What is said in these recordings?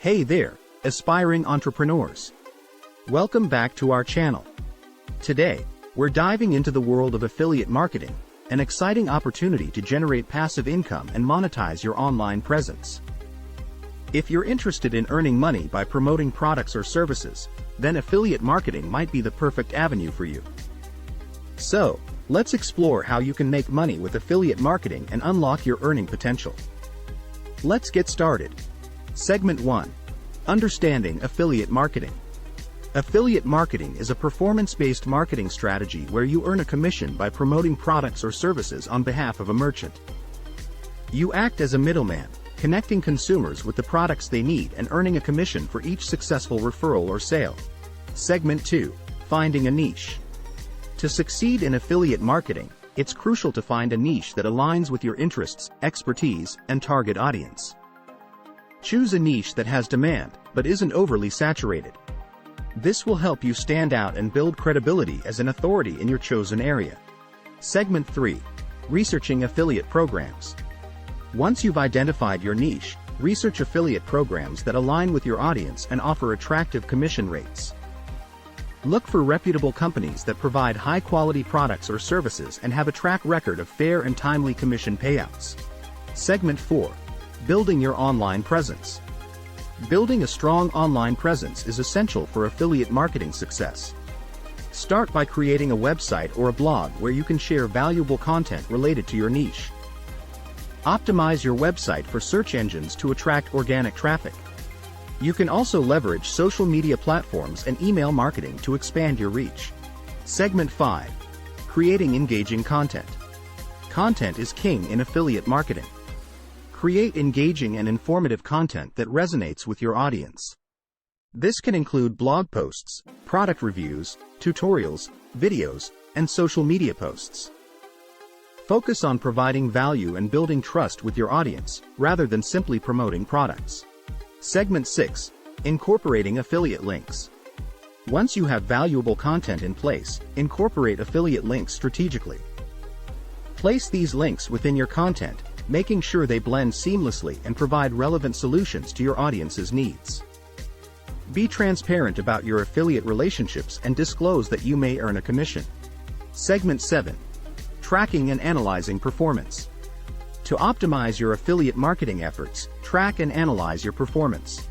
Hey there, aspiring entrepreneurs. Welcome back to our channel. Today, we're diving into the world of affiliate marketing, an exciting opportunity to generate passive income and monetize your online presence. If you're interested in earning money by promoting products or services, then affiliate marketing might be the perfect avenue for you. So, let's explore how you can make money with affiliate marketing and unlock your earning potential. Let's get started. Segment 1. Understanding affiliate marketing. Affiliate marketing is a performance-based marketing strategy where you earn a commission by promoting products or services on behalf of a merchant. You act as a middleman, connecting consumers with the products they need and earning a commission for each successful referral or sale. Segment 2. Finding a niche. To succeed in affiliate marketing, it's crucial to find a niche that aligns with your interests, expertise, and target audience. Choose a niche that has demand, but isn't overly saturated. This will help you stand out and build credibility as an authority in your chosen area. Segment 3. Researching affiliate programs. Once you've identified your niche, research affiliate programs that align with your audience and offer attractive commission rates. Look for reputable companies that provide high-quality products or services and have a track record of fair and timely commission payouts. Segment 4. Building your online presence. Building a strong online presence is essential for affiliate marketing success. Start by creating a website or a blog where you can share valuable content related to your niche. Optimize your website for search engines to attract organic traffic. You can also leverage social media platforms and email marketing to expand your reach. Segment 5. Creating engaging content. Content is king in affiliate marketing. Create engaging and informative content that resonates with your audience. This can include blog posts, product reviews, tutorials, videos, and social media posts. Focus on providing value and building trust with your audience, rather than simply promoting products. Segment 6. Incorporating affiliate links. Once you have valuable content in place, incorporate affiliate links strategically. Place these links within your content, making sure they blend seamlessly and provide relevant solutions to your audience's needs. Be transparent about your affiliate relationships and disclose that you may earn a commission. Segment 7. Tracking and analyzing performance. To optimize your affiliate marketing efforts, track and analyze your performance.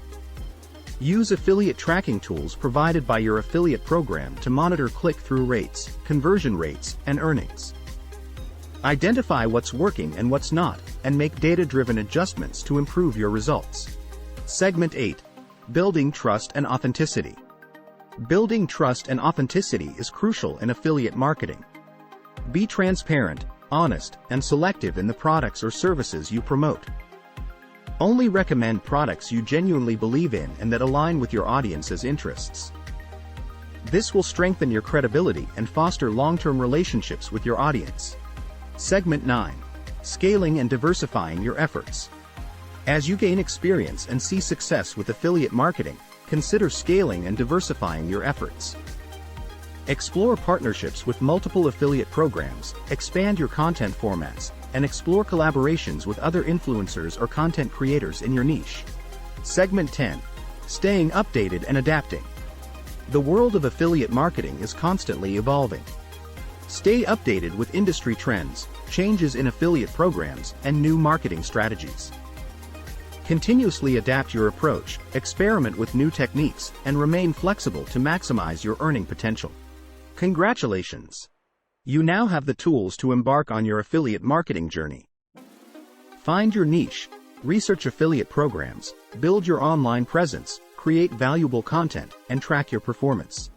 Use affiliate tracking tools provided by your affiliate program to monitor click-through rates, conversion rates, and earnings. Identify what's working and what's not, and make data-driven adjustments to improve your results. Segment 8. Building trust and authenticity. Building trust and authenticity is crucial in affiliate marketing. Be transparent, honest, and selective in the products or services you promote. Only recommend products you genuinely believe in and that align with your audience's interests. This will strengthen your credibility and foster long-term relationships with your audience. Segment 9. Scaling and diversifying your efforts. As you gain experience and see success with affiliate marketing, consider scaling and diversifying your efforts. Explore partnerships with multiple affiliate programs, expand your content formats, and explore collaborations with other influencers or content creators in your niche. Segment 10. Staying updated and adapting. The world of affiliate marketing is constantly evolving. Stay updated with industry trends, changes in affiliate programs, and new marketing strategies. Continuously adapt your approach, experiment with new techniques, and remain flexible to maximize your earning potential. Congratulations! You now have the tools to embark on your affiliate marketing journey. Find your niche, research affiliate programs, build your online presence, create valuable content, and track your performance.